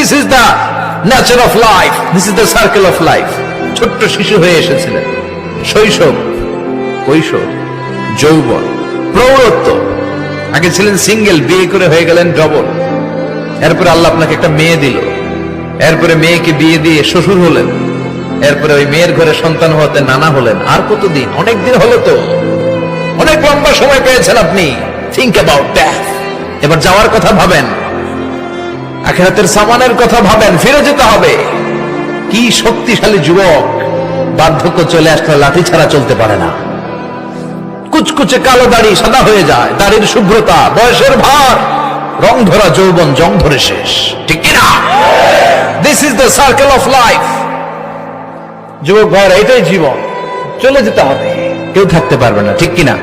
This is the nature of life, this is the circle of life. ছোট্ট শিশু হয়ে এসেছিলেন, শৈশব, কৈশোর, যৌবন, প্রৌঢ়ত্ব। আগে ছিলেন সিঙ্গেল, বিয়ে করে হয়ে গেলেন ডবল। এরপরে আল্লাহ আপনাকে একটা মেয়ে দিল, এরপরে মেয়েকে বিয়ে দিয়ে শ্বশুর হলেন, এরপরে ওই মেয়ের ঘরে সন্তান হতে নানা হলেন। আর কতদিন? অনেক দিন হলো তো, অনেক লম্বা সময় পেয়েছেন আপনি। Think about that. এবার যাওয়ার কথা ভাবেন, আখিরাতের সামানের কথা ভাবেন, ফিরে যেতে হবে। কি শক্তিশালী যুবক! বার্ধক্য চলে আসলে লাঠি ছাড়া চলতে পারে না। কুচকুচে কালো দাড়ি সাদা হয়ে যায়, দাড়ির শুভ্রতা, বয়সের ভার, রং ধরা যৌবন জং ধরে শেষ, ঠিক কিনা? This is the circle of life. যুবক ভাইরা, এটাই জীবন, চলে যেতে হবে, কেউ থাকতে পারবে না, ঠিক কিনা?